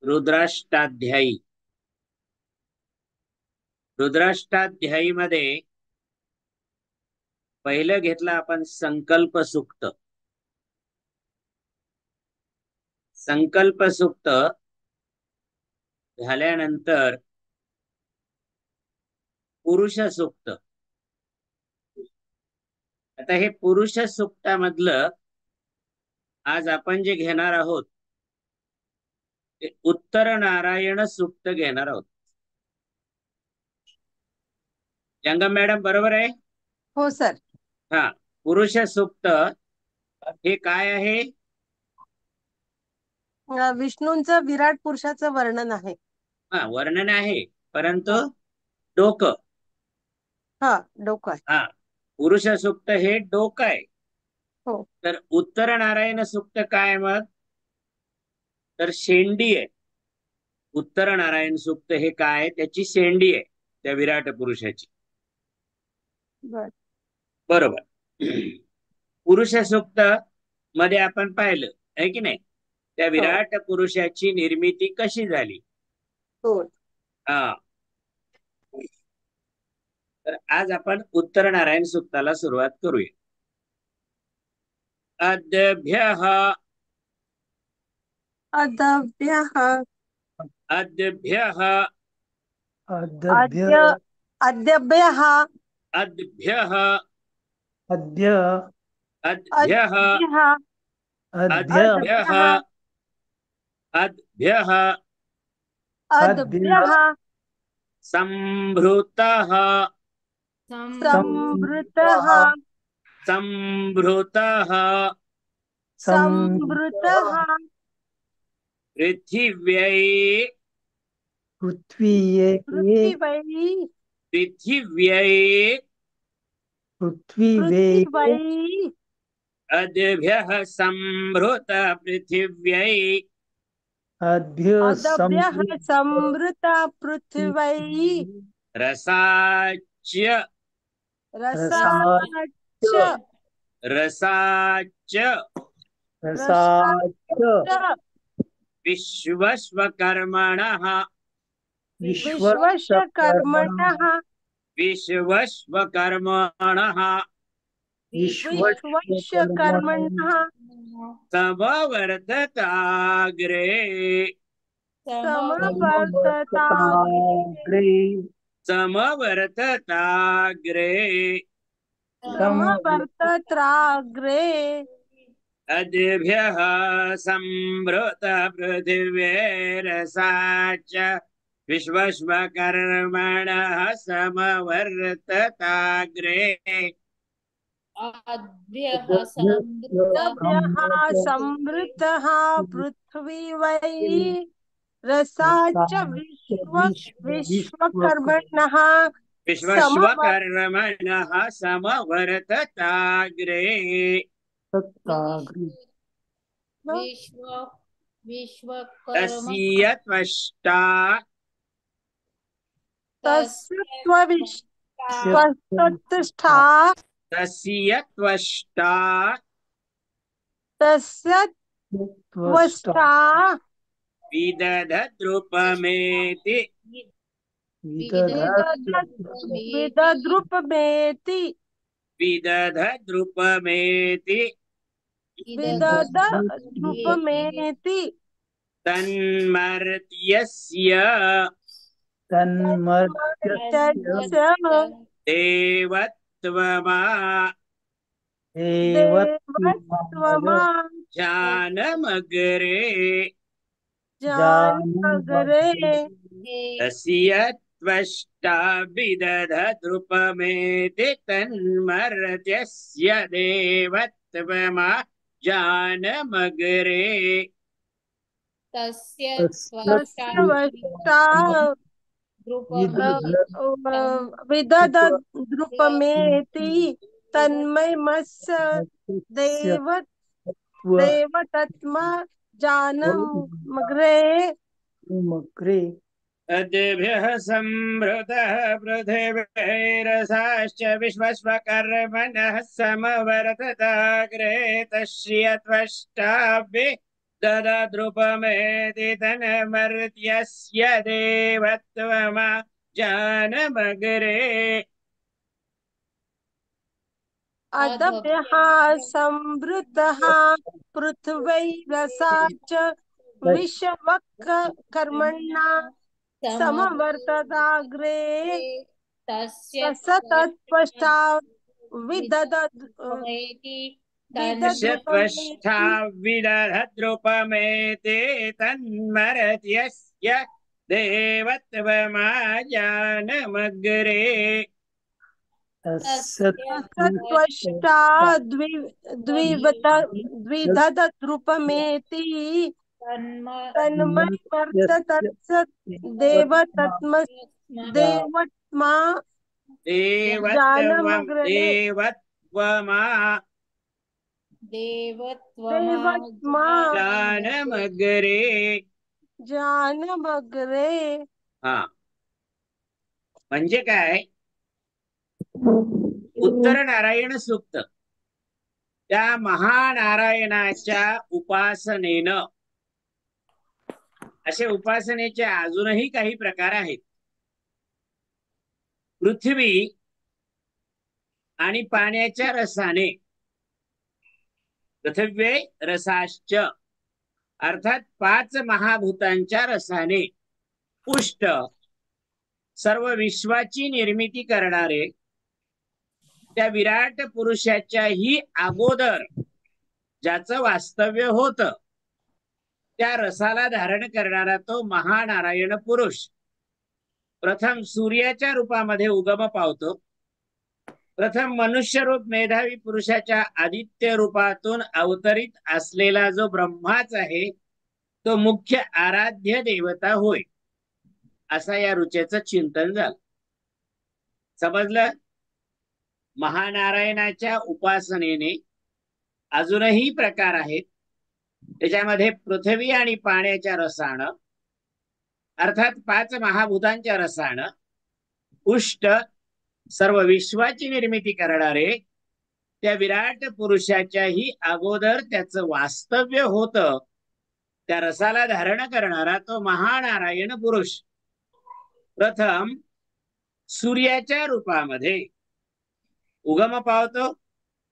रुद्राष्टाध्यायी. रुद्राष्टाध्यायी मध्ये पहिलं घेतलं आपण संकल्प सुक्त. संकल्प सुक्त झाल्यानंतर पुरुष सुक्त. आता हे पुरुष सुक्तामधलं आज आपण जे घेणार आहोत ते उत्तर नारायण सुक्त घेणार आहोत. जंगम मॅडम बरोबर आहे? हो सर. हा, पुरुष सुक्त हे काय आहे? विष्णूंचं विराट पुरुषाचं वर्णन आहे. हा, वर्णन आहे, परंतु डोकं. हा, डोकं आहे. हा, पुरुष सुक्त हे डोकं आहे. हो. तर उत्तर नारायण सुक्त काय मग? तर शेंडी आहे. उत्तर नारायण सुक्त हे काय? त्याची शेंडी आहे, त्या विराट पुरुषाची. बरोबर. पुरुष सुक्त मध्ये आपण पाहिलं आहे की नाही, त्या विराट पुरुषाची निर्मिती कशी झाली. हो. हा, तर आज आपण उत्तर नारायण सुक्ताला सुरुवात करूया. अद्भ्यः अद्भ्यः अद्भ्यः अद्य अद्यभ्यः अद्भ्यः अद्य अद्भ्यः अद्य अद्भ्यः अद्भ्यः अद्भ्यः संभृतः संभृतः संभृतः संभृतः पृथिव्यै पृथ्वीये पृथिवी पृथिव्यै पृथिवी अद्भ्यः संभृत पृथिव्यै अद्भ्यः संभृत पृथिवी रसाच्य रसाच्च रसाच्च विश्वस्वकर्मणः विश्वस्वकर्मणः विश्वस्वकर्मणः विश्वस्वकर्मणः समवर्तताग्रे समवर्तताग्रे समवर्तताग्रे समवर्तताग्रे अद्भ्यः संभृत पृथिव्यैरसाच्च विश्वस्वकर्मणः समवर्तताग्रे अद्भ्यः संवृतः पृथ्वी रसाच्च विश्वकर्मणः विश्वस्वकर्मणः समवर्तताग्रे तस्य त्वष्टा तस्य त्वष्टा तस्य त्वष्टा तस्य त्वष्टा विदधद्रुपमेति विदद्रुपमेति विदधद्रुपमेति विदधद्रुपमेति तन्मर्त्यस्य देवत्वमा जानमग्रे तस्य त्वष्टा विदधद्रुपमेति तन्मर्त्यस्य देवत्वमा जानमग्रे तस्य विदधद्रुपमेति तन्मयमस्य देवतत्मा जानमग्रे अद्भ्यः संभृतः पृथिव्यैरसाश्च विश्वस्वकर्मणः समवर्तताग्रे तस्य त्वष्टा ददद्रुपमेति तन्मर्त्यस्य देवत्वमा जानमग्रे अदभ्यः संवृतः पृथ्वीरसा च विश्वकर्मणा समवर्तदाग्रे तत्पश्चा त्वष्टा विदद्रुपमेति विदधद्रुपमेति तन्मर्त्यस्य देवत्वमा जानमग्रे तस्य त्वष्टा द्विदधद्रुपमेति तन्मयमर्थतत्सत् देवत्मा जानमग्रे देवत्मा जानमग्रे जानमग्रे हा म्हणजे काय उत्तर नारायण सूक्त त्या महानारायणाच्या उपासनेनं असे उपासनेचे अजूनही काही प्रकार आहेत. पृथ्वी आणि पाण्याच्या रसाने पृथिव्ये रसाश्च अर्थात 5 महाभूतांच्या रसाने पुष्ट सर्व विश्वाची निर्मिती करणारे त्या विराट पुरुषाच्याही अगोदर ज्याचं वास्तव्य होत त्या रसाला धारण करणारा तो महानारायण पुरुष प्रथम सूर्याच्या रूपामध्ये उगम पावतो. प्रथम मनुष्य रूप मेधावी पुरुषाच्या आदित्य रूपातून अवतरित असलेला जो ब्रह्माच आहे तो मुख्य आराध्य देवता होय. असा या ऋचेचं चिंतन झालं. समजलं? महानारायणाच्या उपासनेने अजूनही प्रकार आहेत. त्याच्यामध्ये पृथ्वी आणि पाण्याच्या रसानं अर्थात 5 महाभूतांच्या रसानं पुष्ट सर्व विश्वाची निर्मिती करणारे त्या विराट पुरुषाच्याही अगोदर त्याचं वास्तव्य होतं त्या रसाला धारण करणारा तो महानारायण पुरुष प्रथम सूर्याच्या रूपामध्ये उगम पावतो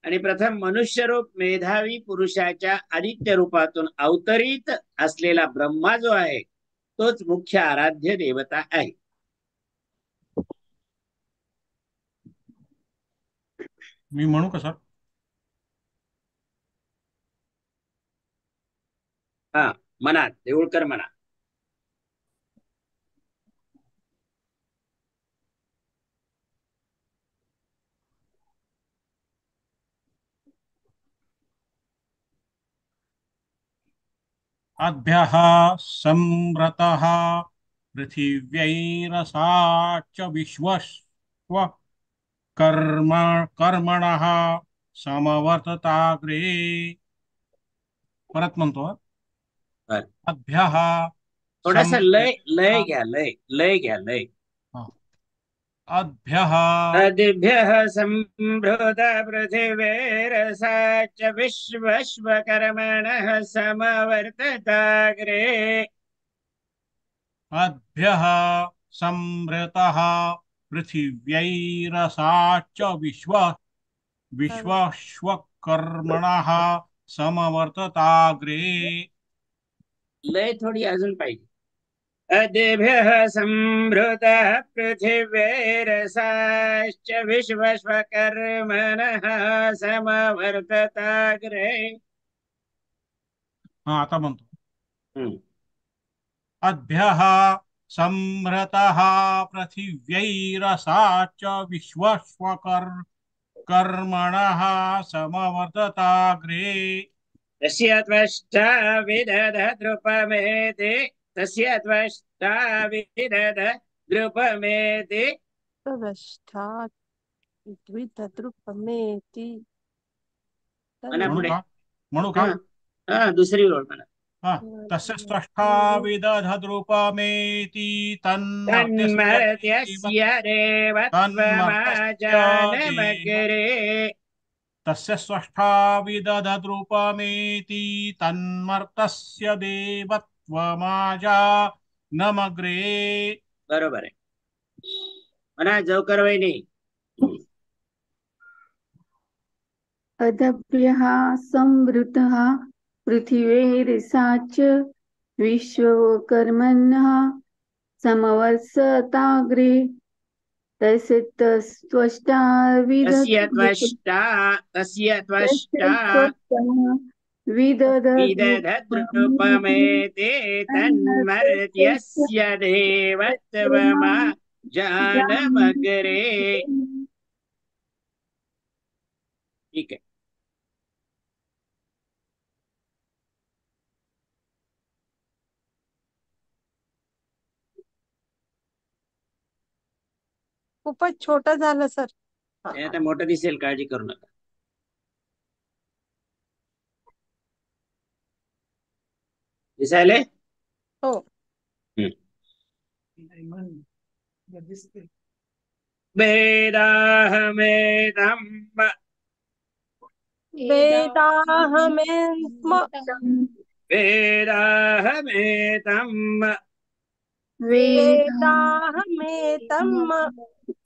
आणि प्रथम मनुष्य रूप मेधावी पुरुषाच्या आदित्य रूपातून अवतरित असलेला ब्रह्मा जो आहे तोच मुख्य आराध्य देवता आहे. मी म्हणू का सर? हा म्हणा, देऊळकर म्हणा. अभ्यः संव्रतः पृथिव्यैरसाच्च विश्वस्व कर्मणः समवर्तताग्रे. परत म्हणतो. अभ्यः थोडासा लय घ्या, लय घ्या. अभ्यः अदिभ्यः संभृत पृथिवेरसाच्च विश्वस्वकर्मणः समवर्तताग्रे. अभ्यः संभृतः पृथिव्यैरसाच्च विश्वस्वकर्मणः समवर्तताग्रे. लय थोडी अजून पाहिजे. अदिभ्यः संभृतः पृथिवेरसाच्च विश्वस्वकर्मणः समवर्तताग्रे. हा आता म्हणतो. अभ्यः संभृतः पृथिव्यैरसाच्च विश्वस्वकर्मणः समवर्तताग्रे. तस्य त्वष्टा विदधद्रुपमेति तस्य त्वष्टा विदधद्रुपमेति त्वष्टा द्विदद्रुपमेति म्हणू का? दुसरी ओळ म्हणा. तस्य त्वष्टा विदधद्रुपमेति तन्मर्त्यस्य देवत्वमा जानमग्रे. तस्य स्रष्टा विदधद्रूपमेति तन्मर्तस्य देवत्वमाजानमग्रे. बरोबर आहे. म्हणा जवकर वहिनी. अदभ्यः संवृतः पृथिवीरिषाच विश्वकर्मणः समवर्षताग्रे तस्य त्वष्टा तस्य त्वष्टा विदधद्रूपमेते तन्मर्त्यस्य देवत्वमाजानमग्रे. ठीक आहे. खूपच छोटं झालं सर. हे आता मोठं दिसेल, काळजी करू नका. दिसायले? हो. वेदाहमेदम् वेदाहमेत्म वेदाहमेतम् वेदाहमेतम्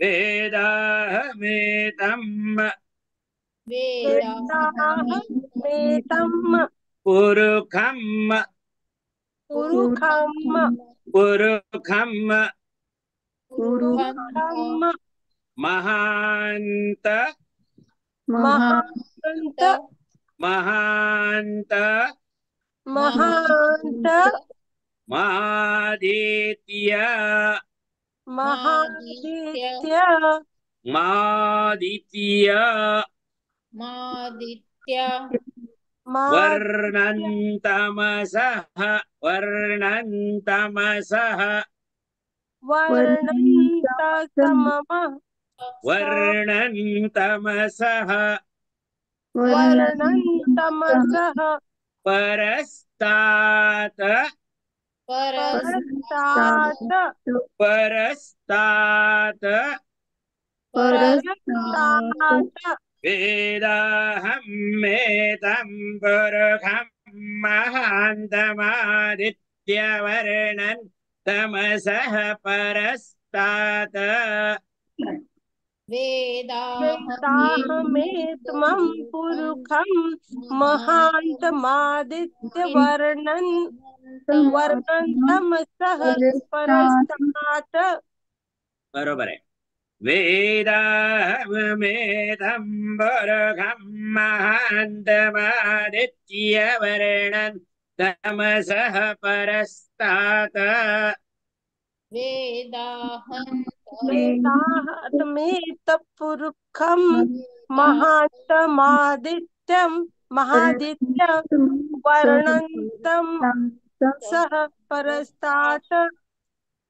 वेदाहमेतम् वेदाहमेतम् पुरुखम् पुरुखम् पुरुखम् पुरुखम् महान्त महान्त महान्त महान्त मादित्य महादित्य मादित्य वर्णन्तमसः वर्णन्तमसः वर्णन्तसमः वर्णन्तमसः वर्णन्तमसः परस्तात् परस्तात् परस्तात् परस्तात् वेदाहमेतं पुरुषं महान्तमादित्यवर्णन् तमसः परस्तात् वेदाहमेत्मं पुरुखं महान्तमादित्यवर्णन् वर्णन्तमसः परस्तात्. बरोबर आहे. वेदाहमेतं पुरुषं महान्तमादित्यवर्णन् तमसः परस्तात् वेदाहमेतपुरुखं महान्तमादित्यं वर्णन्तं सः परस्तात्.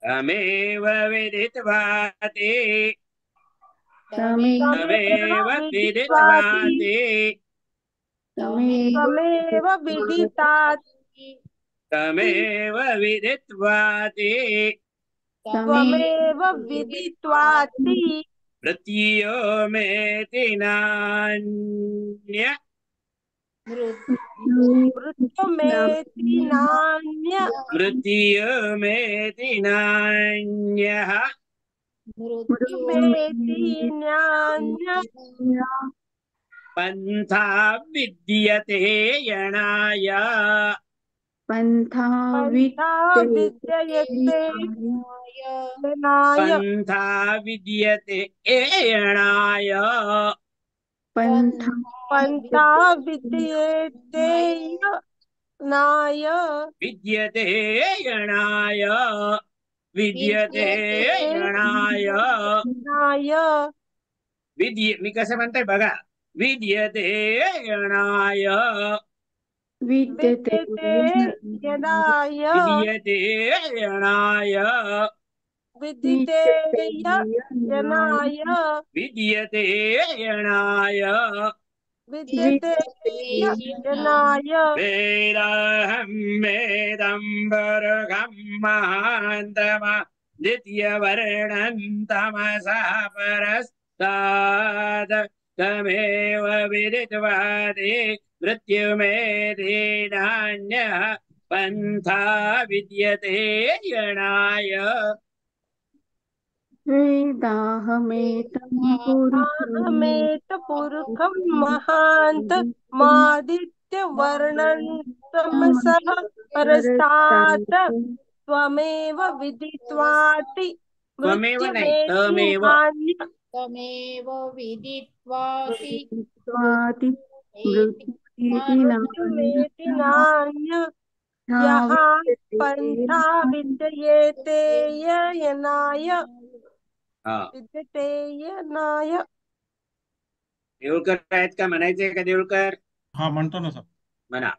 तमेव विदित्वा ते तमेव तमेव विदित्वा विदित्वाति ते तमेव विदितात् तमेव विदित्वा ते त्वमेव विदित्वाति मृत्यो मेति नान्य मृत्युमेति नान्य मृत्यो मेति नान्यः मृत्युमेति नान्य पन्था विद्यते यणाय पन्था पन्था विद्यते यणाय पन्था विद्यते यणाय पन्था विद्यते यणाय विद्यते यणाय विद्यते यणाय मी कसं म्हणताय बघा. विद्यते यणाय विद्यते यणाय विद्यते यणाय विद्यते यणाय विद्यते यणाय विद्यते यणाय वेदाहमेदं पुरुषं महान्तमादित्यवर्णन् तमसः परस्तात् तमेव विदित्वा ते मृत्युमेधि नान्यः पंथा विद्यते यणाय। वेदाहमेतं पुरुषं अहमेत पुरुषं महान्त मादित्यवर्णं तमसः परस्तात् त्वमेव विदित्वाति त्वमेव नाही, मृत्युमेति तमेव नान्यः तमेव विदित्वाति स्वाति मृत्युमेति मृत्युमेति नान्यः यः पंथा विद्यते यनाय हा विद्यते यनाय। देऊळकर आहेत का? म्हणायचंय का देऊळकर? हा म्हणतो ना सर. म्हणा.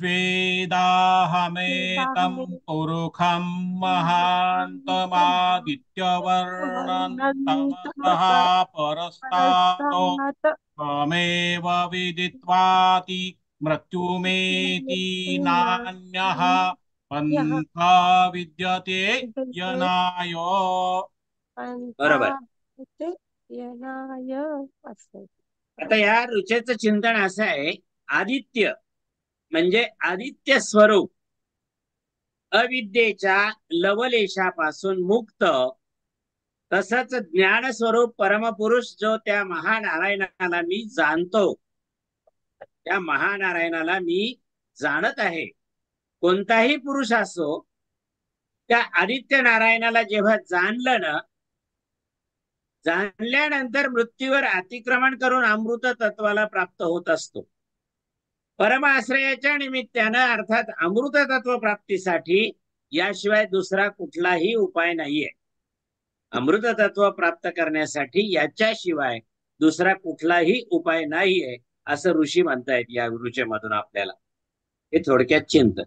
वेदाहमेतं पुरुषं महान्तमादित्यवर्णं तमसः परस्तातो त्वमेव विदित्वाति मृत्युमेति नान्यः पंथा विद्यते यनायो. बरोबर. यनाय असं. आता या ऋचेचं चिंतन असं आहे, आदित्य म्हणजे आदित्य स्वरूप, अविद्येच्या लवलेशापासून मुक्त, तसंच ज्ञान स्वरूप परमपुरुष जो त्या महानारायणाला मी जाणतो, त्या महानारायणाला मी जाणत आहे. कोणताही पुरुष असो, त्या आदित्य नारायणाला जेव्हा जाणलं ना, जाणल्यानंतर मृत्यूवर अतिक्रमण करून अमृत तत्वाला प्राप्त होत असतो. परमाश्रयाच्या निमित्तानं अर्थात अमृत तत्व प्राप्तीसाठी याशिवाय दुसरा कुठलाही उपाय नाहीये. अमृत तत्व प्राप्त करण्यासाठी याच्याशिवाय दुसरा कुठलाही उपाय नाहीये असं ऋषी म्हणतायत या ऋचेमधून आपल्याला. हे थोडक्यात चिंतन.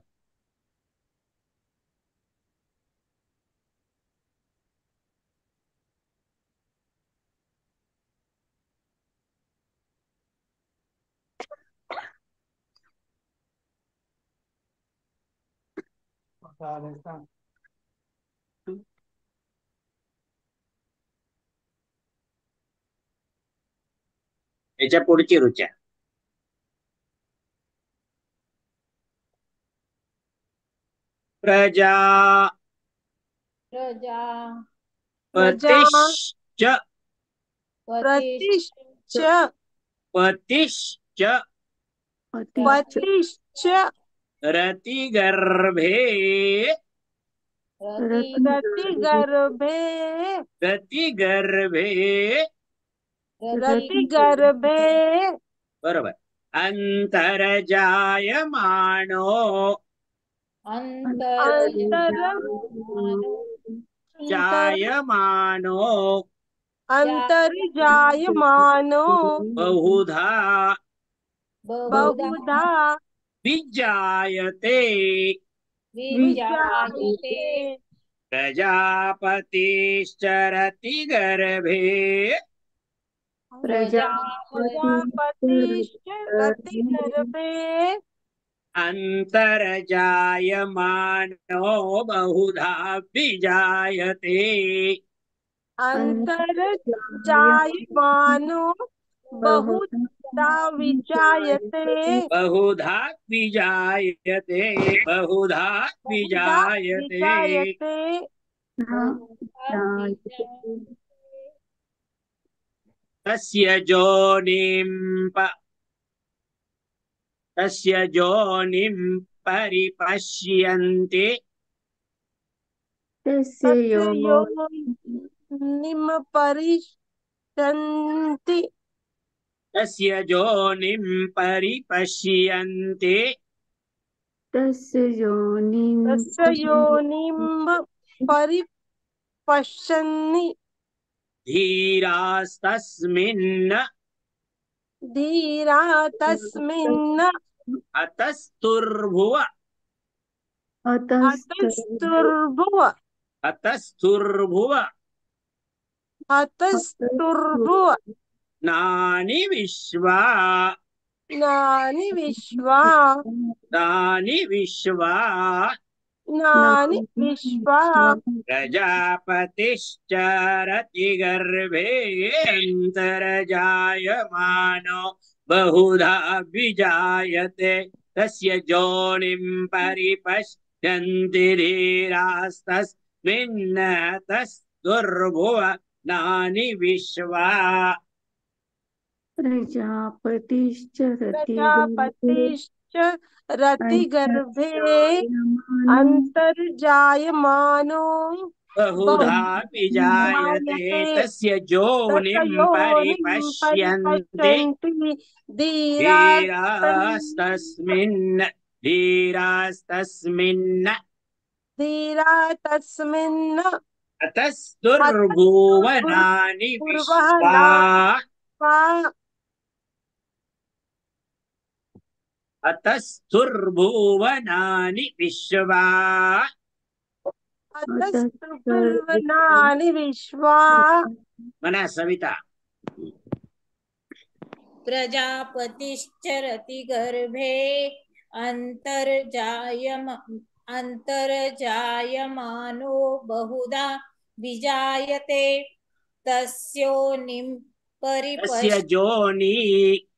याच्या पुढची ऋचा. प्रजा प्रजा पतिश्च प्रतिश्च पतिश्च पतिश्च रतिगर्भे रतिगर्भे रतिगर्भे रतिगर्भे बरोबर. अंतर्जायमानो जायमानो अंतर्जायमानो बहुधा बहुधा विजायते विजायते प्रजापतिश्च रतिगर्भे प्रजापतिश्च रतिगर्भे अंतर्जायमानो बहुधा विजायते अंतर्जायमानो बहुधा विजायते बहुधा विजायते बहुधा विजायते तस्य जोनिं परिपश्यन्ति तस्य योनिं परिपश्यन्ति तस्य जोनिं परिपश्यन्ति तस्य योनिं परिपश्यन्ति धीरास्तस्मिन् अतस्तुर्भुव अतस्तुर्भुव नानि विश्वा नानि विश्वा प्रजापतिश्चरति गर्भे अन्तर्जायमानो बहुधा विजायते तस्य योनिं परिपश्यन्ति धीरास्तस्मिन् तस्तुर्भुवनानि विश्वा प्रजापतिश्च प्रजापतिश्च रतिगर्भे अन्तर्जायमानो अन्तर्जायमानो बहुधा विजायते तस्य योनिं तयोनिं परिपश्यन्ति परिपश्यन्ति धीरास्तस्मिन् धीरास्तस्मिन् धीरा तस्मिन् अतस्तुर्भुवनानि विश्वा अतस्तुर्भुवनानि विश्वा अतस्तुर्भुवनानि विश्वा मना सविता प्रजापतिश्चरति गर्भे अन्तर्जायमानो बहुधा विजायते तस्योनिं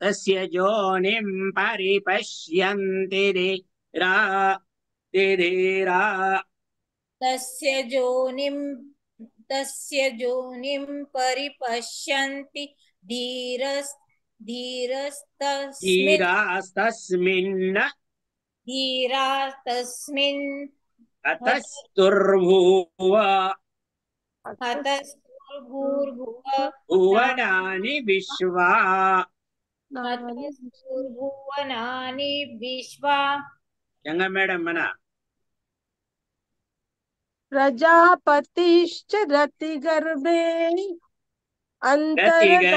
तस्य योनिं परिपश्यन्ति धीरा तस्य योनिं परिपश्यन्ति धीरास्तस्मिन् हतस्तुर्भुवनानि विश्वा भुवनानि विश्वा यंगा मैडम मना प्रजापतिश्च रतिगर्भे अन्तर्जायमानो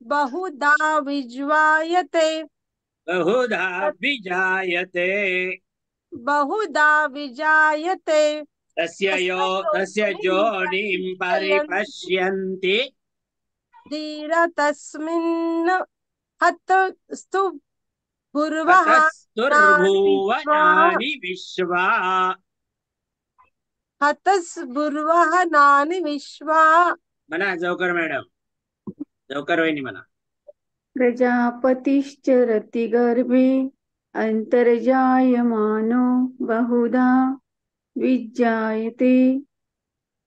बहुधा विजायते तस्य योनिं परिपश्यन्ति धीरा तस्मिन् हतस्तुर्भुवनानि विश्वा हतस्भुवनानि विश्वा मना जवकर मॅडम जवकर वहिनी म्हणा प्रजापतिश्च रतिगर्भे अन्तर्जायमानो बहुधा विजायते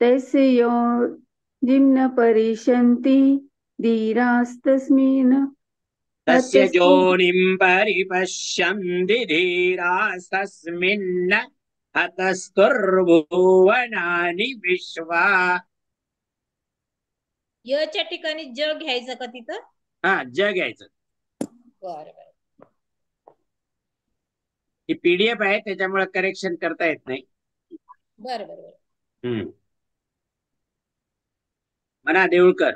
तस्य योनिं परिपश्यन्ति धीरास्तस्मिन् तस्य योनिं परिपश्यन्ति धीरास्तस्मिन् हतस्तुर्भुवनानि विश्वा यच्या ठिकाणी ज घ्यायचं का तिथं हा जग घ्यायचं बरं ही पीडीएफ आहे त्याच्यामुळे करेक्शन करता येत नाही बरं मना देऊळकर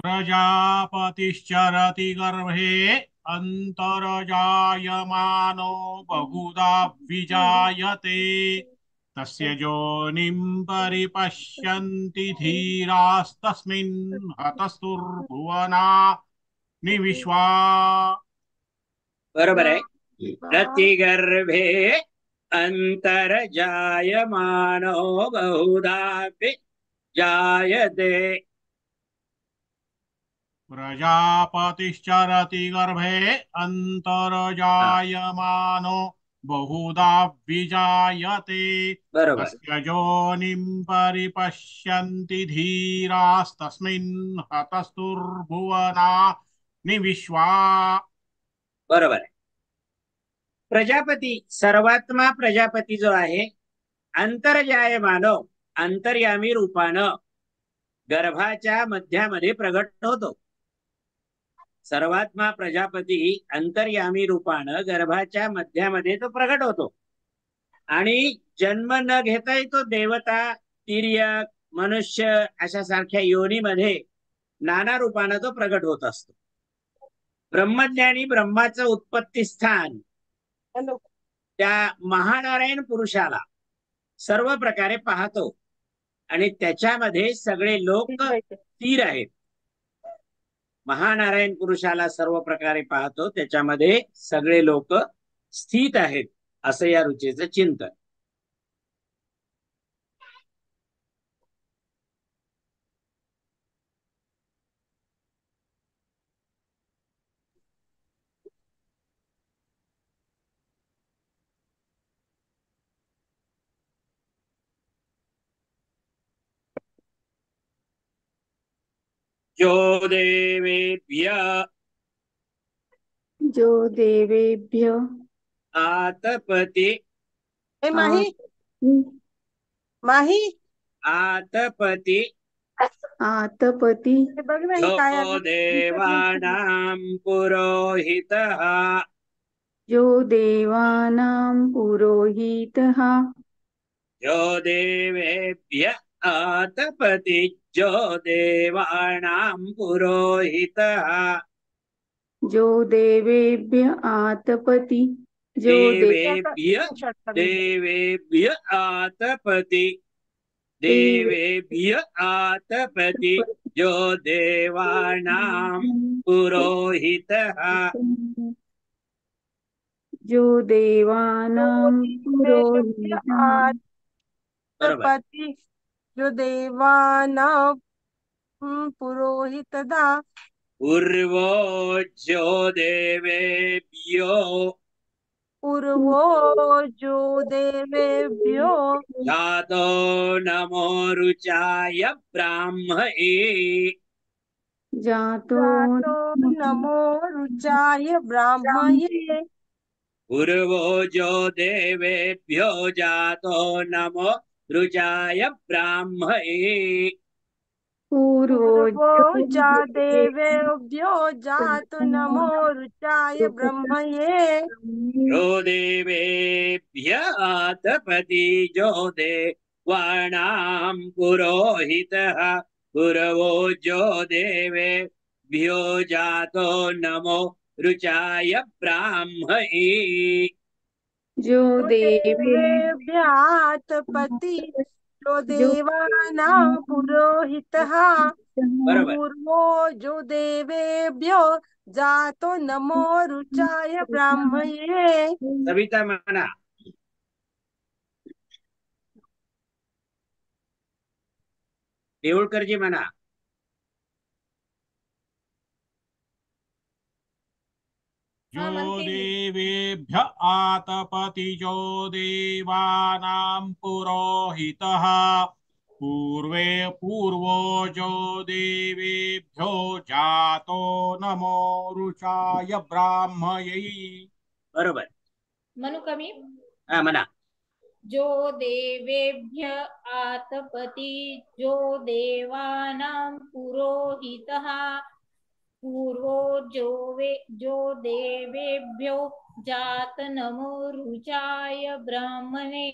प्रजापतिश्चरति गर्भे अन्तर्जायमानो बहुधा विजायते तस्य योनिं परिपश्यन्ति धीरास्तस्मिन् हतस्तुर्भुवनानि विश्वा बरोबर आहे रतिगर्भे अन्तर्जायमानो बहुधा विजायते प्रजापतिश्चरति गर्भे अन्तर्जायमानो बहुधा विजायते बरोबर तस्य योनिं परिपश्यन्ति धीरास्तस्मिन् हतस्तुर्भुवनानि विश्वा बरोबर आहे प्रजापती सर्वात्मा प्रजापती जो आहे अंतर्जायमानो अंतर्यामी रूपानं गर्भाच्या मध्यामध्ये प्रगट होतो सर्वात्मा प्रजापती अंतर्यामी रूपानं गर्भाच्या मध्यामध्ये तो प्रगट होतो आणि जन्म न घेताही तो देवता तिर्यक मनुष्य अशा सारख्या योनीमध्ये नाना रूपानं तो प्रगट होत असतो ब्रह्मज्ञानी ब्रह्माचं उत्पत्ती स्थान त्या महानारायण पुरुषाला सर्व प्रकारे पाहतो आणि त्याच्यामध्ये सगळे लोक स्थिर आहेत महानारायण पुरुषाला सर्व प्रकारे पाहतो, त्याच्यामध्ये सगळे लोक स्थित आहेत असं या रुचेचं चिंतन. जो देवेभ्य जो देवेभ्य आतपति ए माही माही आतपति आतपति हे बघ ना, हे जो काय आलं? देवानां पुरोहितः जो देवानां पुरोहितः जो देवेभ्य आतपति जो देवानां पुरोहितः जो देवेभ्य आतपति जो देवेभ्य देवेभ्य आतपति देवेभ्य आतपति जो देवानां पुरोहितः जो देवानां पुरोहितः बरोबर. आतपति जो देवानां पुरोहितदा पूर्वो जो देवेभ्यो पूर्वो जो देवेभ्यो जातो नमो रुचाय ब्राह्मणे जातो जातो नमो रुचाय ब्राह्मये पूर्वो जो देवेभ्यो जातो नमो रुचाय ब्राह्मणे पूर्वो जा देवेभ्यो जातो नमो रुचाय ब्रह्मये जो देवेभ्य आतपति जो देवानां पुरोहितः पूर्वो जो देवेभ्यो जातो नमो रुचाय ब्राह्मणे जो देवेभ्य आतपति जो देवानां पुरोहितः बरोबर. पूर्वो जो देवेभ्यो जातो नमो रुचाय ब्राह्मये सविता म्हणा. देऊळकरजी म्हणा. जो देवेभ्य आतपति जो देवानां पुरोहितः पूर्वो जो देवेभ्यो जातो नमो रुचाय ब्राह्मयै. बरोबर. म्हणू का मी? हा म्हणा. जो देवेभ्य आतपति जो देवानां पुरोहितः पूर्वो जो देवेभ्यो जात नमो रुचाय ब्राह्मणे.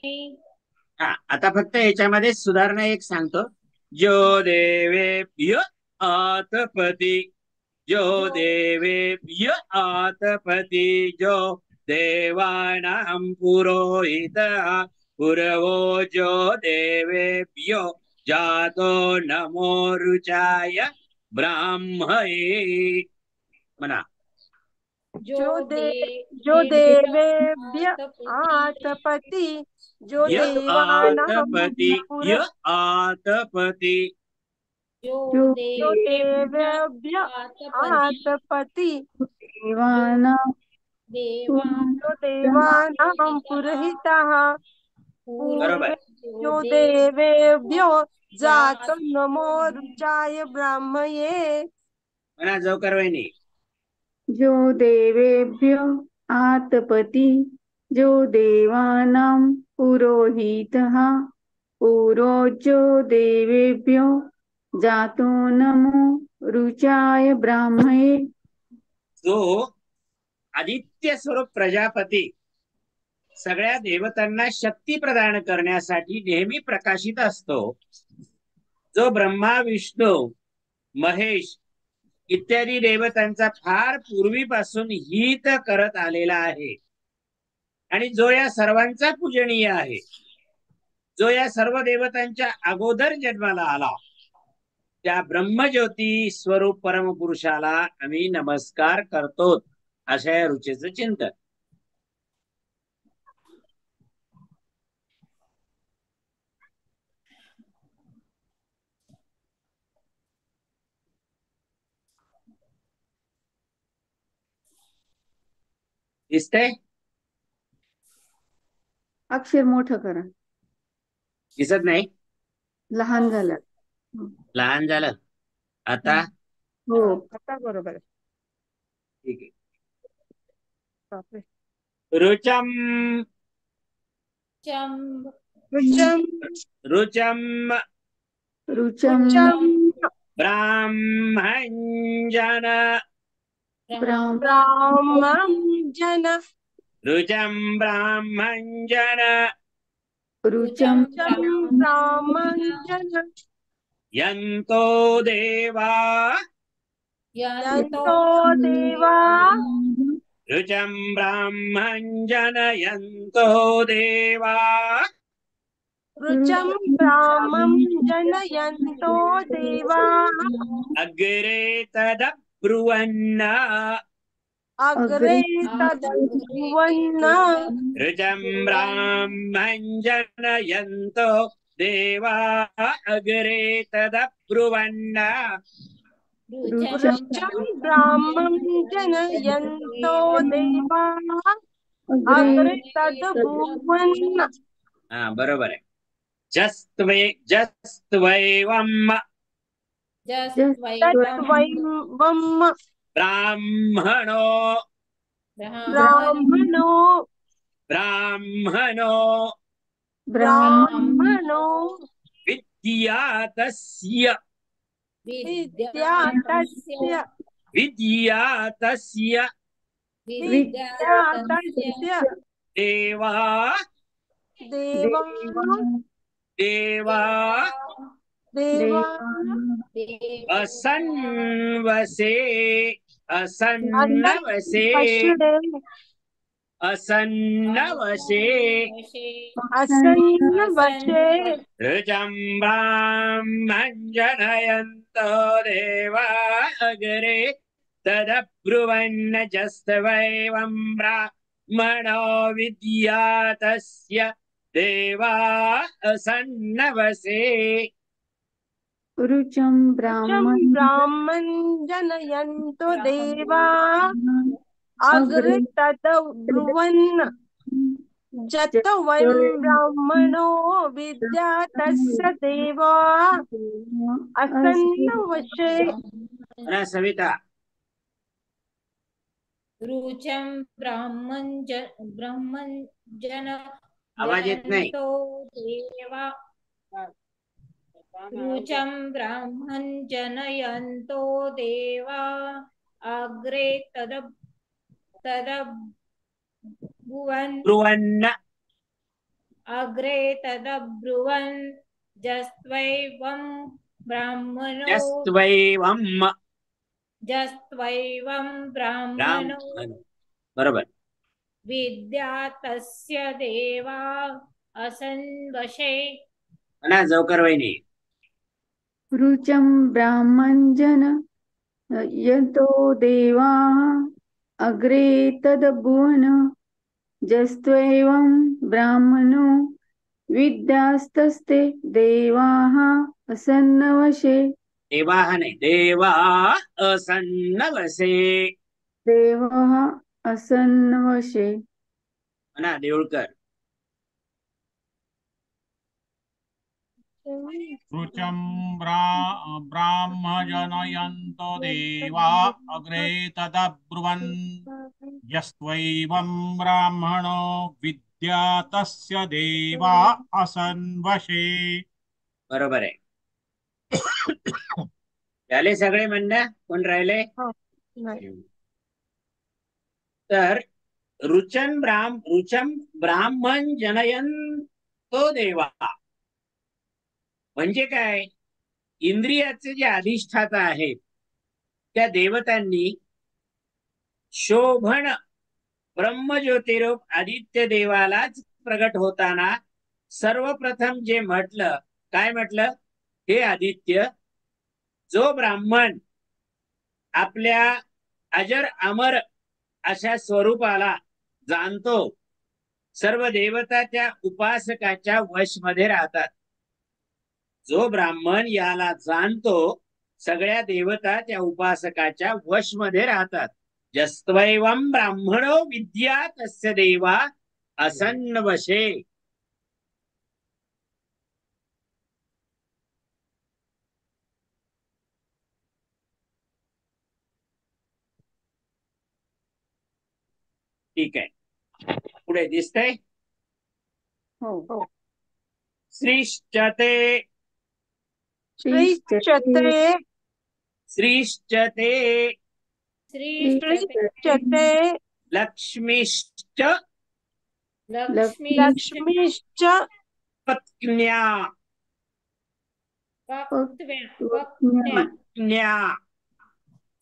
हा, आता फक्त याच्यामध्ये सुधारणा एक सांगतो. जो देवेभ्य आतपति जो देवेभ्य आतपति जो देवानां पुरोहितः पूर्वो जो देवेभ्यो जातो नमो रुचाय ब्राह्मणे म्हणा. जो देवेभ्य आतपति जो य देवानां आतपति य आतपति जो देवेभ्य आतपति देवानां जो देवानां पुरोहितः बरोबर. जो देवेभ्यो जातो नमो रुचाय ब्राह्मये म्हणा जवकर वहिनी. जो देवेभ्यो आतपति जो देवानां पुरोहितः पूर्वो जो देवेभ्यो जातो नमो रुचाय ब्राह्मणे. जो आदित्य स्वरूप प्रजापती सगळ्या देवतांना शक्ती प्रदान करण्यासाठी नेहमी प्रकाशित असतो, जो ब्रह्मा विष्णू महेश इत्यादी देवतांचा फार पूर्वीपासून हित करत आलेला आहे आणि जो या सर्वांचा पूजनीय आहे, जो या सर्व देवतांच्या अगोदर जन्माला आला त्या ब्रह्मज्योती स्वरूप परमपुरुषाला आम्ही नमस्कार करतो. अशा या रुचेचं चिंतन. दिसतंय? अक्षर मोठं करा, दिसत नाही? लहान झालं. लहान झालं आता? हो. आता बरोबर आहे. ठीक आहे. बापरे. रुचम चम रुचम रुचम रुचम ब्राह्मणजन ब्राह्मण रुचम ब्राह्मणजन रुचम ब्राह्मण यन्तो देवा यन्तो देवा रुचम ब्राह्मणजन यन्तो देवा रुचम ब्राह्मं जनयन्तो देवा अग्रे तदब्रुवन्न अग्रे तद्ब्रुवन् रुचम ब्राह्मणजन यन्तो देवा अग्रे तदब्रुवन्न रुचम ब्राह्मं जनयन्तो देवा अग्रे तद्ब्रुवन्. हा बरोबर आहे. जस्त्वैवं तद्वैवं ब्राह्मणो ब्राह्मणो ब्राह्मणो ब्राह्मणो विद्यातस्य विद्यातस्य विद्यातस्य विद्यातस्य देवा देवा देवा देवा असन्वसे असन्नवसे असन्नवसे असन्नवशे ऋजं ब्राह्मञ्जनयन्तो देवा अग्रे तदब्रुवन्न जस्त्वैवं ब्राह्मणो विद्यातस्य देवा असन्नवसे रुचम ब्राह्मण जनयन्तो देवा अग्रे तद्ब्रुवन् जत्वं ब्राह्मणो विद्यातस्य देवा असन्नवशे. सविता रुचम ब्राह्मण जन आवाज येत नाही. देवा रुचम ब्राह्मण जनयन्तो देवा अग्रे तदब्रुवन् ब्रुवन्न अग्रे तदब्रुवन् जस्त्वैवं ब्राह्मणो जस्त्वैवं ब्राह्मणो बरोबर. विद्यातस्य देवा असन्वशे. म्हणा जवकर वहिनी. रुचम ब्राह्मणजन यतो देवा अग्रे तद्भुवन जस्त्वैवं ब्राह्मणो विद्यास्तस्ते देवाः असन्नवशे. देवाः नाही, देवा असन्नवसे. देवाः असन्नवशे. म्हणा देऊळकर. रुचं ब्राह्मजनयन्तो देवा अग्रे तदब्रुवन् यस्त्वैवं ब्राह्मणो विद्यातस्य देवा असन्वशे. बरोबर आहे. झाले सगळे म्हणणं? कोण राहिले? तर रुचम ब्राह्मण जनयन तो देवा म्हणजे काय? इंद्रियाचे जे अधिष्ठाता आहेत त्या देवतांनी शोभन ब्रह्मज्योतिरूप आदित्य देवालाच प्रगट होताना सर्वप्रथम जे म्हटलं, काय म्हटलं? हे आदित्य जो ब्राह्मण आपल्या अजर अमर अशा स्वरूपाला जाणतो, सर्व देवता त्या उपासकाच्या वशमध्ये राहतात. जो ब्राह्मण याला जाणतो, सगळ्या देवता त्या उपासकाच्या वशमध्ये राहतात. जस्त्वैवं ब्राह्मणो विद्या तस्य देवा असन्नवशे. ठीक आहे, पुढे दिसतंय. हो. श्रीश्चते श्रीश्चते श्रीश्चते श्रीश्चते लक्ष्मीश्च लक्ष्मीश्च पत्न्या पत्न्या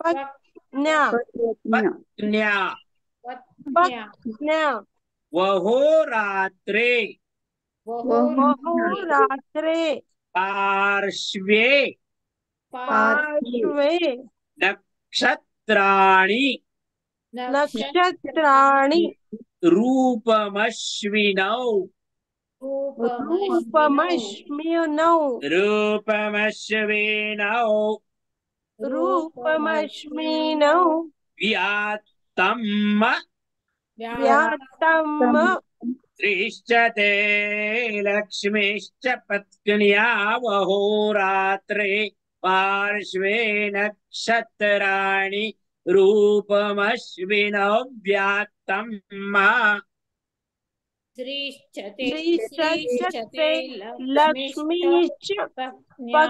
पत्न्या पत्न्या पत्न्या वहोरात्रे वहोरात्रे पार्श्वे पार्श्वे नक्षत्राणि नक्षत्राणि रूपमश्विनौ रूपमश्विनौ रूपमश्विनौ व्यात्तम् व्यात्तम् श्रीश्चते लक्ष्मीश्च पत्न्या वहोरात्रे पार्श्वे नक्षत्राणि रूपमश्विनौ व्यात्तम् श्रीश्चते लक्ष्मीश्च पत्न्या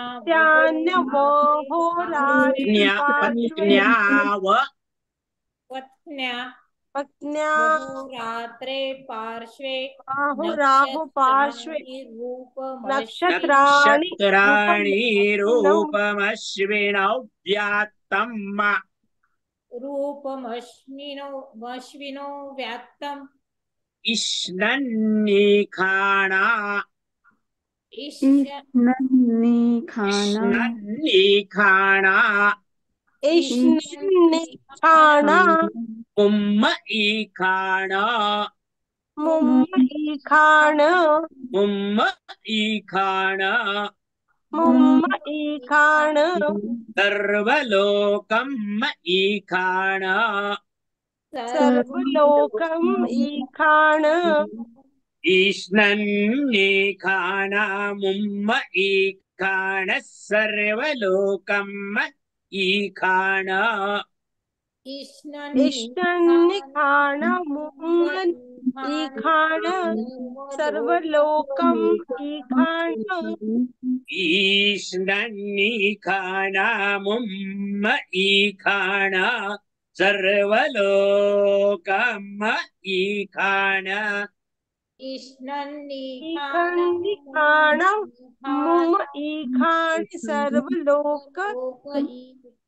रात्रे पार्श्वे राहु पार्श्वे नक्षत्राणि रूपमश्विनौ व्यात्तम् रूपमश्विनो व्यात्तम् इष्णन्निखाणा इष्णन्निखाणा मुम्म ईखाणा मुम्म ईखाण सर्वलोकम् ईखाणा सर्वलोकम् ईखाण ईष्णन्निखाणा मुम्म ईखाणः सर्वलोकम् ईखाणा इष्णन्निखाण मुम्म ईखाण सर्वलोकम् ईखाण ईष्णन्निखाणा मुम्म ईखाणा सर्वलोकम् ईखाणा ईखाण मुम ईखाण सर्वलोक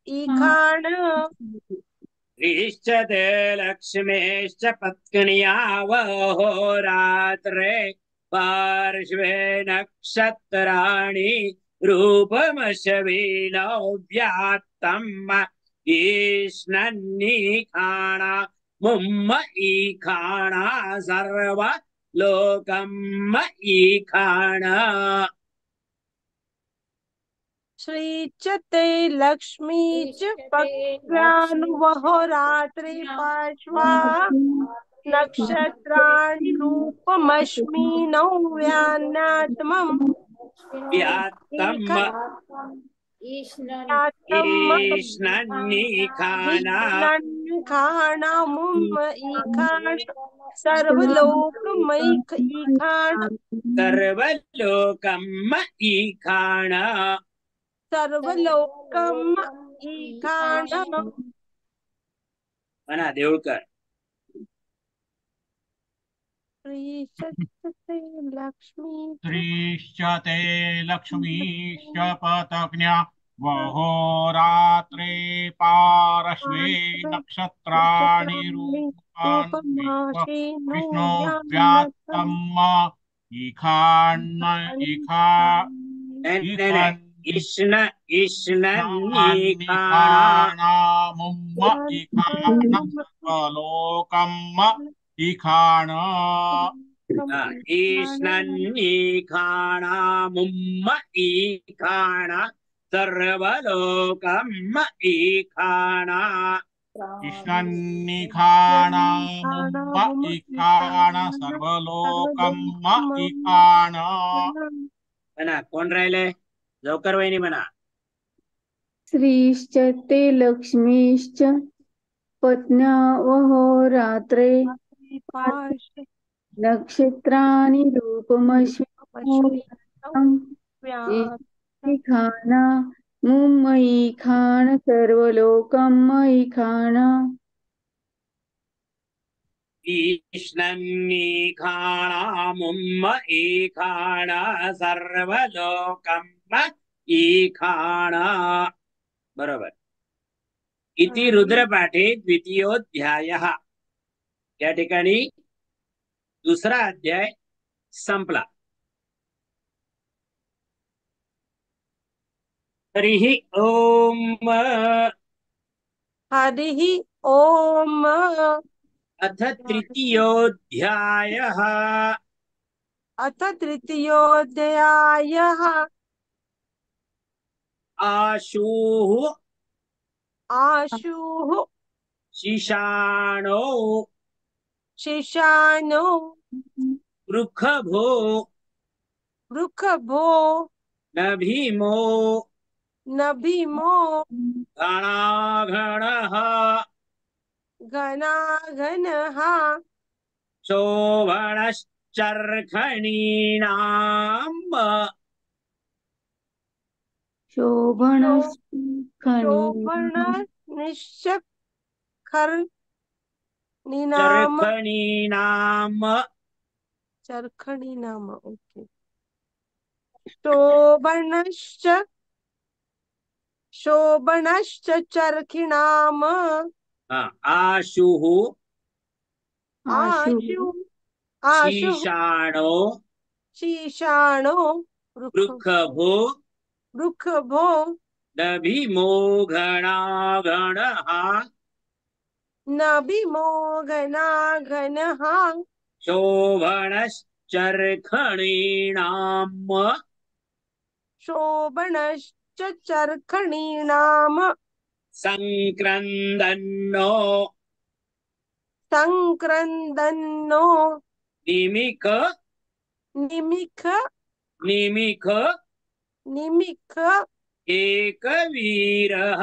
ईखाण श्रीश्चते लक्ष्मीश्च पत्न्या वहोरात्रे पार्श्वे नक्षत्राणि रूपमश्विनौ व्यात्तम् ईष्णन्निखाणा मुम्म ईखाणा सर्वलोकम् ईखाणा श्रीचते लक्ष्मीच पक्ष्यानुवहोरात्रे पार्श्वा नक्षत्राणि रूपमश्विनौ व्यात्तम् ईष्णन्निखाणा मुम्म ईखाण सर्वलोकमैखाण सर्वलोकम् ईखाणा सर्वलोकम् ईखाण म्हणा देऊळकर. श्रीचते श्रीश्चते लक्ष्मीश्च पत्न्या वहोरात्रे पार्श्वे नक्षत्राणि विष्णु व्यात्तम् ईखाण इष्ण इष्णन्निखाणा निखाणामुम्म इखाण सर्वलोकम् इखाण ईष्णन्निखाणामुम्म ईखाण सर्वलोकम् ईखाणा इष्णन्निखाणामुम्म इखाण सर्वलोकम् इखाण म्हणा कोण राहिले लवकर वहिनी म्हणा श्रीश्च ते लक्ष्मीश्च पत्न्या वहोरात्रे नक्षत्राणि रूपमश्विनोऽव्याम् खाना मुम्मयी खान सर्वलोकमयी खाना ईष्णन्निखाणामुम्म ईखाण सर्वलोकम् ईखाण बरोबर इति रुद्रपाठे द्वितीयोऽध्यायः या ठिकाणी दुसरा अध्याय संपला हरिः ओम हरिः ओम अथ तृतीयोऽध्यायः अथ तृतीयोऽध्यायः आशुः आशुः शिशाणो शिशानो वृषभो वृषभो नभीमो नभीमो गणागणः घनाघनः शोभनश्चर्खणीनाम् शोभन निश्चखर निनाम चर्खणीनाम् चरखणी नाम ओके शोभनश्च शोभनश्च चरखिणाम आशुः आशु आशु शीशाणो शीशाणो वृषभो वृषभो नभीमो गणागणः नभीमो घनाघनः शोभनश्चर्खणीनाम् शोभनश्च चरखणीनाम संक्रन्दन्नो संक्रन्दन्नो निमिख निमिख निमिख निमिख एकवीरः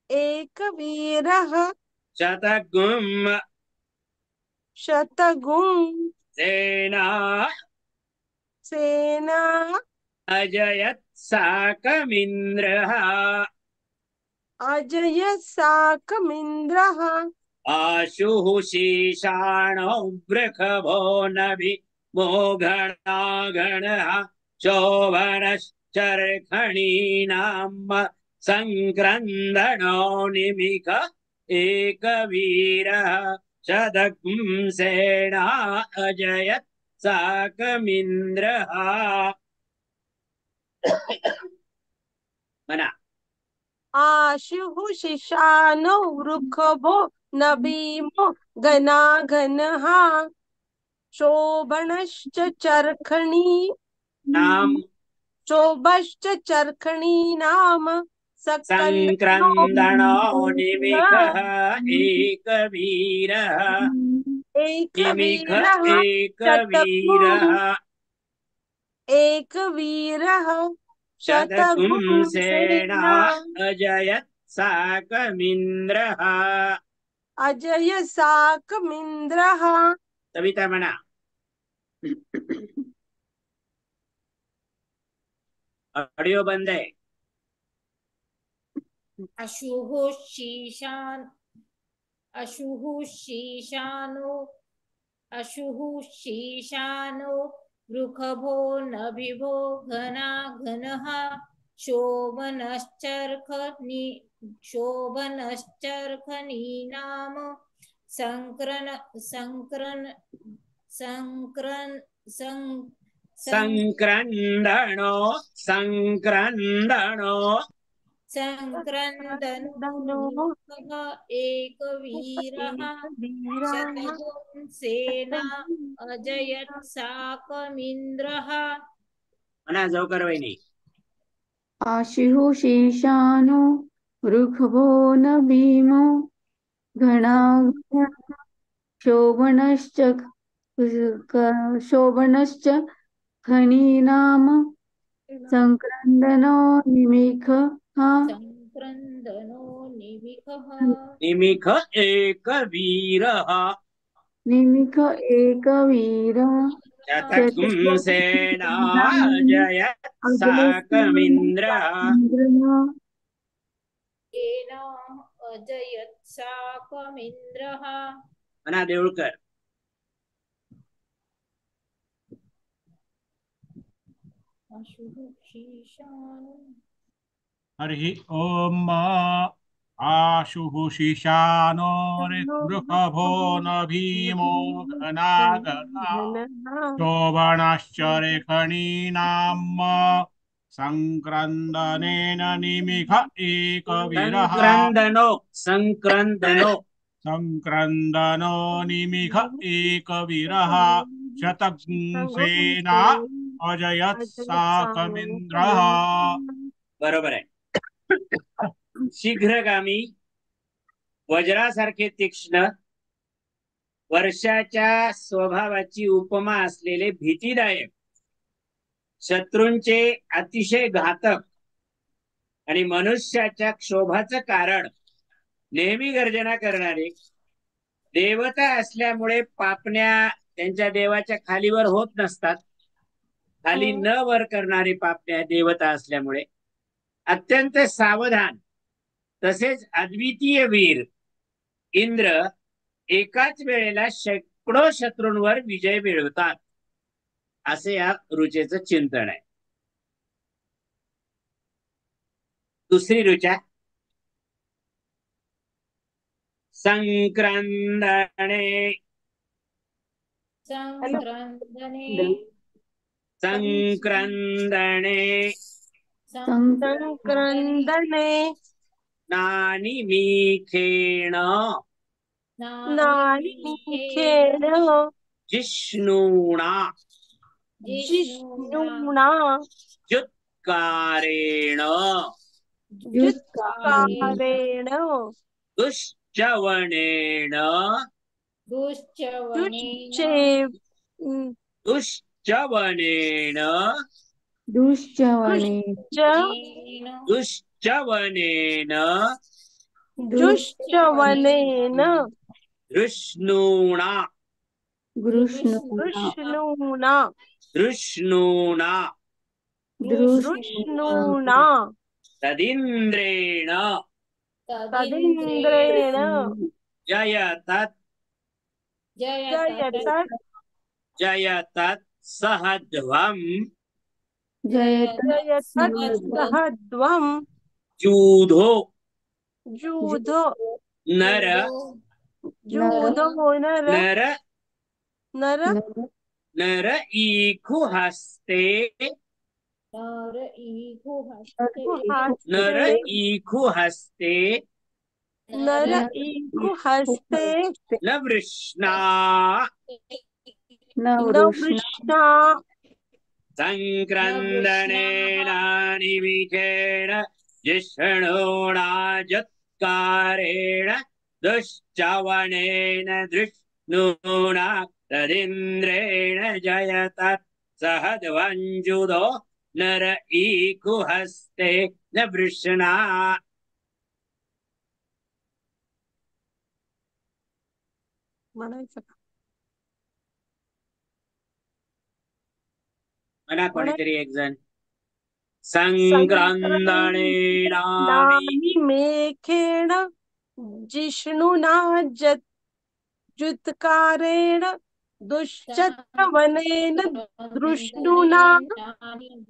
एकवीरः शतगुम् शतगुं सेना सेना अजयत् साकमिन्द्रः अजय साकमिन्द्रः आशुः शीशाणो वृषभो नभीमो गणागणः शोभनश्चर्खणीनाम् संक्रन्दनो निमिख एकवीरः शतगुं सेना अजयत् साकमिन्द्रः मना आशुः शिशानो वृषभो नभीमो घनाघनः शोभनश्च चरखणी नाम शोभश्च चरखणी नाम संक्रन्दनो निमिखः एकवीरः निमिख एकवीरः एकवीरः एकवीरः शतगुं सेना शतगुंसेना अजयत् साकमिन्द्रः अजय साकमिन्द्रः सविता मना ऑडियो बंद है अशुः शीशानो वृषभो नभिभो घनाघनः शोभनश्चर्खनीनाम संक्रंदनो संक्रंदनो संक्रन्दनो एकवीरः शतगुंसेन अजयत् साकमिन्द्रः. म्हणा जवकर वहिनी. आशिहु शीशानो वृषभो न भीमो घना शोभनश्च खनीनाम संक्रन्दनो निमिखः संक्रन्दनो निमिखः निमिख एकवीरः निमिख एकवीरः शतगुंसेन अजयत् साकमिन्द्रः. येन अजयत् साकमिन्द्रः. म्हणा देऊळकर. हरि ओम. आशुः शीशानो वृषभो न भीमो घनागना शोभनश्च रेखणीनाम् संक्रन्दनेन निमिख एकवीरः संक्रंदनो संक्रन्दनो निमिख एकवीरः शतगुंसेन अजयत् साकमिन्द्रः. बरोबर आहे. शीघ्रगामी वज्रासारखे तीक्ष्ण वर्षाच्या स्वभावाची उपमा असलेले भीतीदायक शत्रूंचे अतिशय घातक आणि मनुष्याच्या क्षोभाचं कारण नेहमी गर्जना करणारे देवता असल्यामुळे पापण्या त्यांच्या देवाच्या खालीवर होत नसतात. खाली न वर करणारे पापण्या देवता असल्यामुळे अत्यंत सावधान तसेच अद्वितीय वीर इंद्र एकाच वेळेला शेकडो शत्रूंवर विजय मिळवतात असे या ऋचेचं चिंतन आहे. दुसरी ऋचा संक्रंदने संक्रंदने संक्रंदने संक्रंदने नानिमीखेण नानिमीखेण जिष्णुना जिष्णुना जुत्कारेण जुत्कारेण दुश्चवनेन दुश्चवनेन दुश्चवनेन दुश्चवनेन दुश्चवनेन धृष्णुना कृष्णुना धृष्णुना कृष्णुना तदिन्द्रेण तदिन्द्रेण जयतत् जयतत् जयतत् सहध्वम् जयतत् सहध्वम् जूधो जूधो नर जूधो नर नर नर ईखु हस्ते नर नर ईखु हस्ते नर ईखु हस्ते न वृष्णा न वृष्णा संक्रंदनेन निमिखेण जिष्णुना जुत्कारेण दुश्चवनेन धृष्णुना तदिन्द्रेण जयतत् सहध्वञ्जुधो नर ईखु हस्ते न वृष्णा. म्हणायचं का? म्हणा कोणीतरी एक जण. संक्रंदनेनानि मेखेण जिष्णुना जुत्कारेण दुश्चवनेन धृष्णुना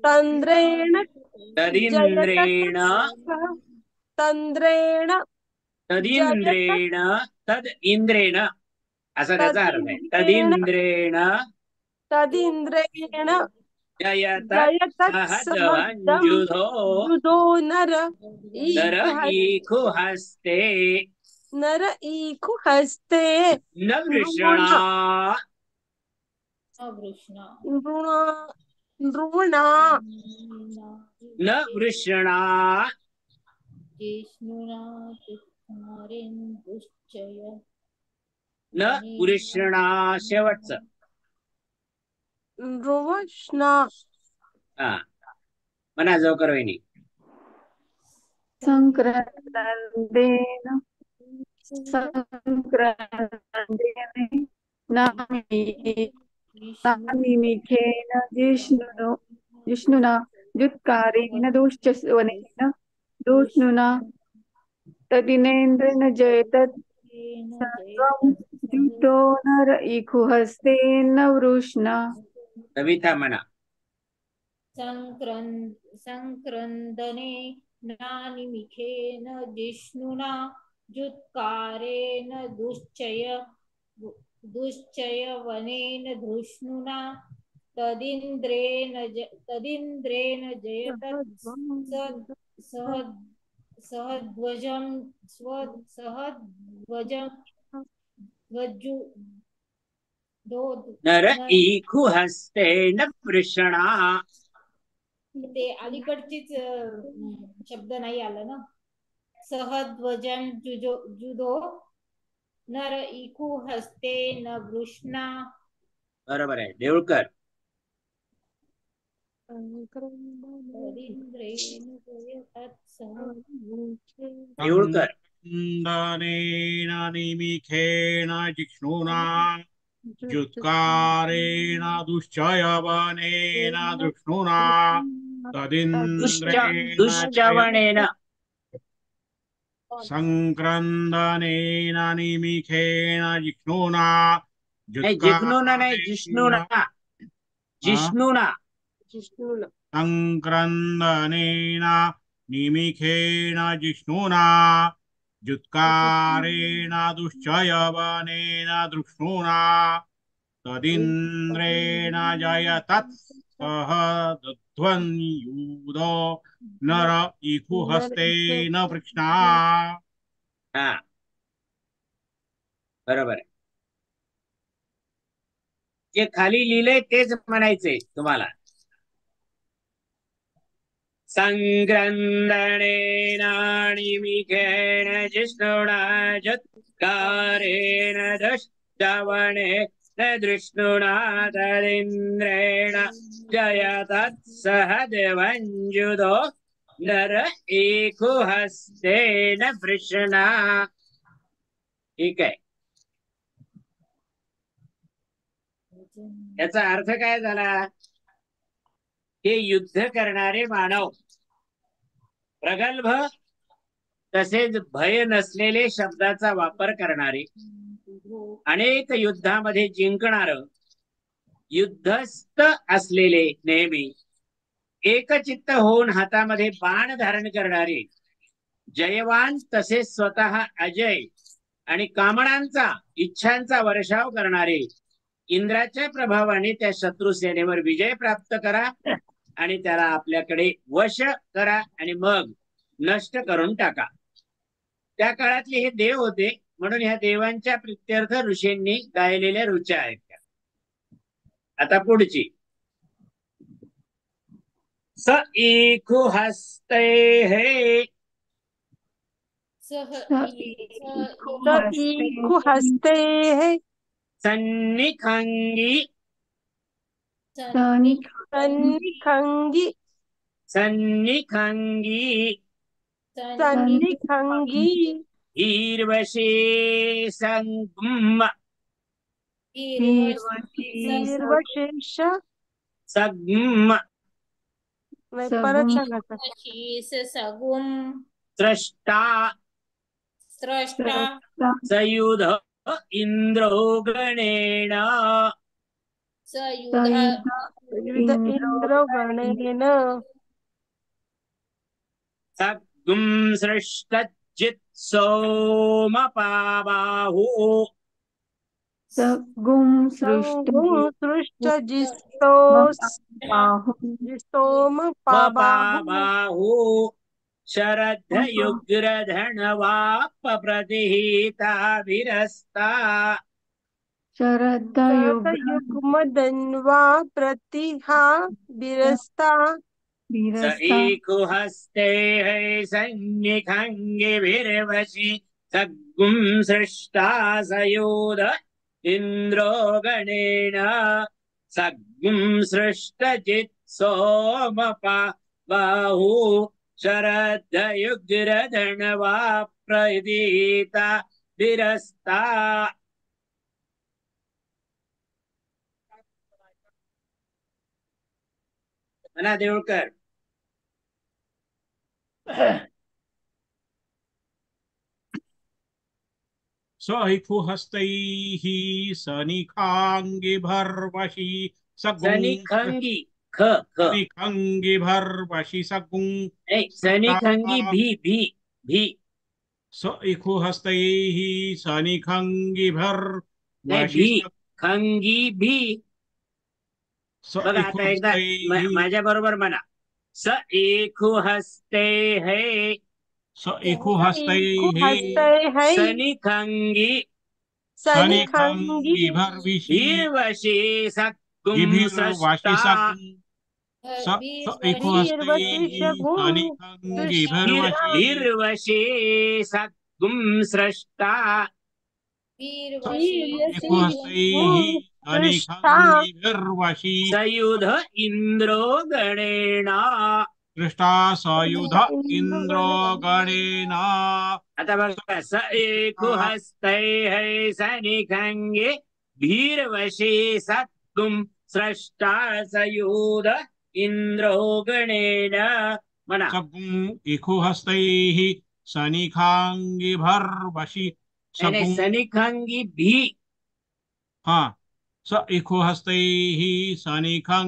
तंद्रेण तदिन्द्रेण तंद्रेण तदिन्द्रेण तद इंद्रेण असा त्याचा अर्थ आहे. तदिन्द्रेण तदिन्द्रेण जयत जयतत् सहधवञ्जुधो जुदो नर नर ईखु ईखु हस्ते नर ईखु हस्ते न वृषणा अवृष्णा नृणा नृणा न वृषणा जिष्णुना चित्तारेन्दुश्चय न वृषणा शेवटचं नृवष्णा हा म्हणा जोकर वहिनी संक्रांतेन संक्रांतेन नामिखेन जिष्णुना जुत्कारेण दुश्चवनेन दुष्णुना तदिनेन्द्रेण जयतत् सर्वं जुतो नर इखुहस्तेन वृष्णा कविता म्हणा संक्रन्दने नानिमिखेन जिष्णुना जुत्कारेण दुश्चयवनेन धृष्णुना तदिन्द्रेण जयतत् सहध्वजं नर ईखु हस्ते न वृषणा ते अलीकडचीच शब्द नाही आला ना सहध्वजं जुदो नर इखु हस्ते न वृष्णा बरोबर आहे देऊळकर देऊळकर स्कंदनेन निमिखेन जिष्णुना जुत्कारेण दुश्चयवनेन धृष्णुना तदिन्द्रेण दुश्चवणेन संक्रन्दनेन निमिखेन जिष्णुना नाही जिष्णुना नाही जिष्णुना जिष्णुना जिष्णुना संक्रन्दनेन निमिखेन जिष्णुना जुत्कारेण दुश्चयवनेन धृष्णुना तदिन्द्रेण जयतत् सहध्वन्यूधो नर इखुहस्तेन वृष्णा हा बरोबर आहे जे खाली लिहिलंय तेच म्हणायचंय तुम्हाला संक्रन्दनेन निमिखेन जिष्णुना जुत्कारेण दुश्चवनेन धृष्णुना तदिन्द्रेण जयतत् सहधवञ्जुधो नर ईखु हस्तेन वृषणा ठीक आहे याचा अर्थ काय झाला हे युद्ध करणारे मानव प्रगल्भ तसेच भय नसलेले शब्दाचा वापर करणारे अनेक युद्धामध्ये जिंकणार युद्धस्थ असलेले नेहमी एकचित्त होऊन हातामध्ये बाण धारण करणारे जयवान तसेच स्वतः अजय आणि कामनांचा इच्छांचा वर्षाव करणारे इंद्राच्या प्रभावाने त्या शत्रू सेनेवर विजय प्राप्त करा आणि त्याला आपल्याकडे वश करा आणि मग नष्ट करून टाका त्या काळातले हे देव होते म्हणून ह्या देवांच्या प्रित्यर्थ ऋषींनी गायलेल्या ऋचा आहेत त्या आता पुढची स इखु हस्ते हे ईखु हस्ते सन्निखंगी सन्निखंगी सन्निखंगी सन्निखंगी ईर्वशे संगम निर्वशेष संगम नाही परत सांगा सर. सगुम स्रष्टा स्रष्टा सयुध इंद्रो गणेन युध इंद्र गणेन सगुं सृष्टजित् सोमपाबाहु सगुं सृष्ट संगुं सृष्ट जिस्तोस बाहु जिस्तोम म पाबाहु बाहु शरद्धयुग्रधनवाप प्रतिहिताभिरस्ता शरदयुग युग्मदन्वा प्रतिहा विरस्ता स वीरस्ता ईकुहस्ते है सन्निखङ्गिभिर्वशि सग्गुं सृष्टा सयोध इन्द्रो गणेन सग्गुं सृष्टजित् सोमपा बाहु शरद्धयुग्रधनवा प्रदीता विरस्ता म्हणा देऊळकर सैखुहस्तैः सनिखाङ्गिभर्वशि सगुं सनिखंगी ख ख सनिखङ्गिभर्वशि सगुं नहीं सनिखंगी भी सैखुहस्तैः नहीं सनिखङ्गिभर्वशि भी खंगी भी बघा आता एकदा सैखुहस्तैः माझ्या बरोबर म्हणा स एकु हस्ते है सैखुहस्तैः हस्ते है सनिखंगी सनिखंगी सनिखङ्गिभर्विषि भीर्वशी सकुं गिभिर्वाशि सृष्टा भीर्वशि शगुं सनिखङ्गिभिर्वशि भीर्वशी सकुं सृष्टा सैखुहस्तैः सृष्टा सनिखङ्गिभिर्वशि सयुध इन्द्रो गणेन दृष्टा सयुध इन्द्रो गणेन आता बघा स एकु हस्ते है सनिखंगे भीर्वशी सत्कुं सृष्टा सयुध इन्द्रो गणेन म्हणा सगुं इखुहस्तैः सनिखाङ्गिभर्वशि नहीं सगुं सनिखंगी भी हाँ स इखुहस्तैः सनिखङ्गिभिर्वशि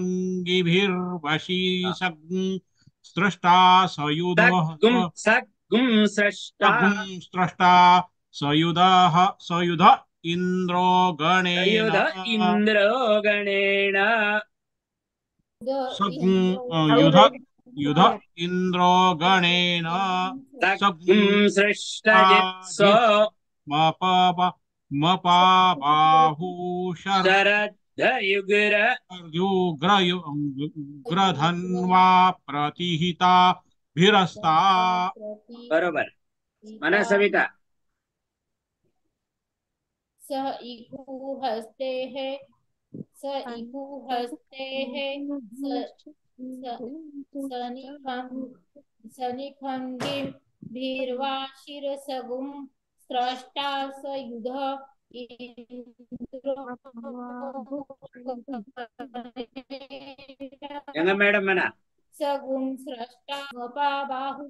सगुं स्रष्टा सकुं सृष्टा सगुं स्रष्टा सयुध इन्द्रो गणेन सयुध इन्द्रो गणेन सगुं युध इन्द्रो गणेन सकुं सृष्टजित्सो मपाबाहु शरद्धयुग्र ग्रधन्वा प्रतिहिता भिरस्ता बरोबर म्हणा सविता स इकु हस्ते है सनिखंगी भीर्वा शिरसगुं स्रष्टा सयुध गंगा मॅडम म्हणा सगुं स्रष्टा बाहु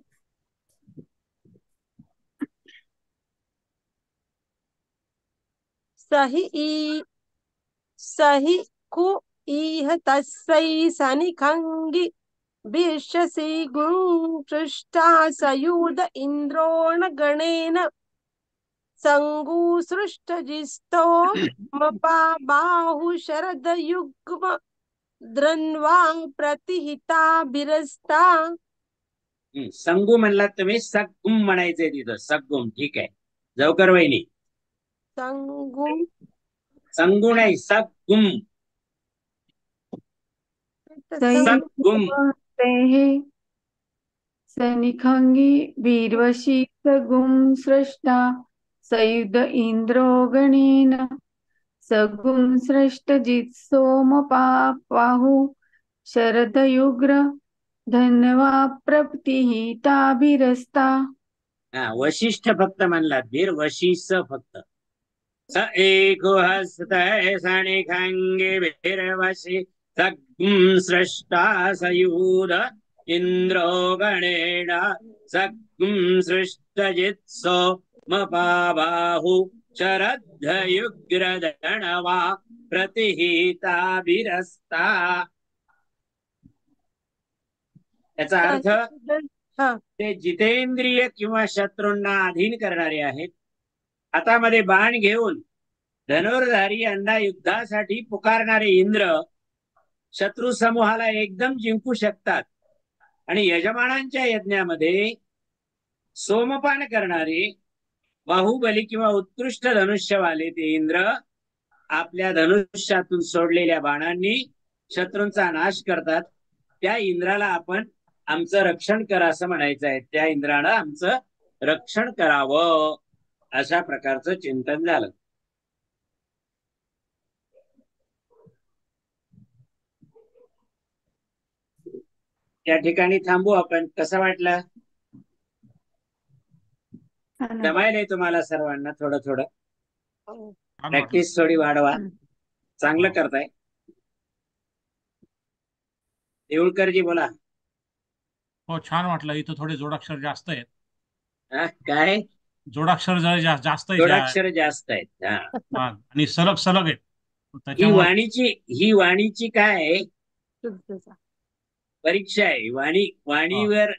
सहि कु इह तस्यै सनिखंगी विशसि गुं सृष्टा सयुध इन्द्रोण गणेन संगु सृष्ट जिस्तो मपा बाहु शरद युग्म द्रन्वा प्रतिहिता बिरस्ता संगू म्हणलात तुम्ही सगुम म्हणायचंय तिथं सगुम ठीक आहे जवकर वहिनी संगु संगू नाही सगुम सगुम सनिखंगी वीरवशी सगुं सृष्टा सयुध इन्द्रो गणेन सगुं सृष्ट जित्सोमपाहु शरदयुग्र धन्वा प्रतिहिताभिरस्ता हा वशिष्ठ फक्त म्हणलात वीर वशिष्ठ फक्त स एको हस्तय सनिखंगे भीर्वशी सगुं सृष्टा सयूध इन्द्रो गणेन सगुं सृष्टजित्सो मपाबाहु शरद्धयुग्रधनवा प्रतिहिताभिरस्ता याचा अर्थ ते जितेंद्रिय किंवा शत्रूंना अधीन करणारे आहेत हातामध्ये बाण घेऊन धनुर्धारी यांना युद्धासाठी पुकारणारे इंद्र शत्रू समूहाला एकदम जिंकू शकतात आणि यजमानांच्या यज्ञामध्ये सोमपान करणारे बाहुबली किंवा उत्कृष्ट धनुष्यवाले ते इंद्र आपल्या धनुष्यातून सोडलेल्या बाणांनी शत्रूंचा नाश करतात. त्या इंद्राला आपण आमचं रक्षण करा असं म्हणायचं आहे. त्या इंद्रानं आमचं रक्षण करावं अशा प्रकारचं चिंतन झालं. त्या ठिकाणी थांबू आपण. कसं वाटलं? जमायलंय तुम्हाला सर्वांना? थोडं थोडं छान वाटलं. प्रॅक्टिस थोडी वाढवा. चांगलं करताय. देऊळकरजी बोला. हो छान वाटलं. इथं थोडे जोडाक्षर जास्त आहेत. हा, काय जोडाक्षर जरा जास्त आहेत जोडाक्षर जास्त आहेत. हा. हा, आणि सलग सलग आहेत. ही त्याच्यामुळे वाणीची काय आहे? शुद्धता. परीक्षा आहे. वाणीवर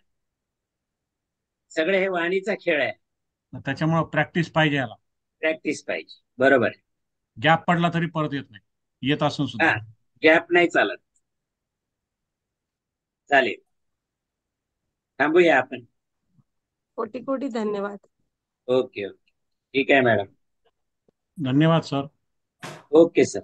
सगळे हे वाणीचा खेळ आहे. त्याच्यामुळे प्रॅक्टिस पाहिजे याला. प्रॅक्टिस पाहिजे. बरोबर आहे. गॅप पडला तरी परत येत नाही. येत असून हा, सुद्धा गॅप नाही चालत. चालेल, थांबूया आपण. कोटी कोटी धन्यवाद. ओके ओके, ठीक आहे मॅडम. धन्यवाद सर. Okay sir.